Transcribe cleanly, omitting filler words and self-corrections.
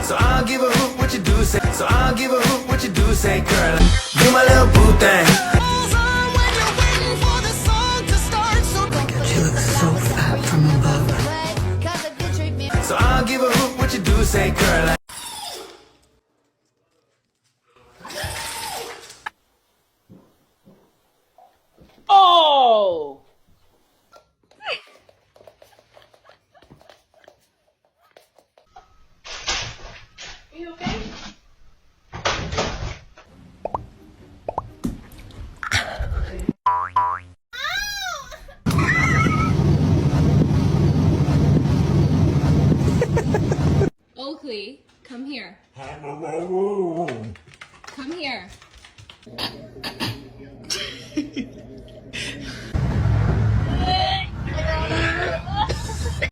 So I'll give a hoot what you do say. So I'll give a hoot what you do say, girl. You my little boo thing. She looks so fat from above. So I'll give a hoot what you do say, girl. Oh! Are you okay? Oakley, come here. Come here.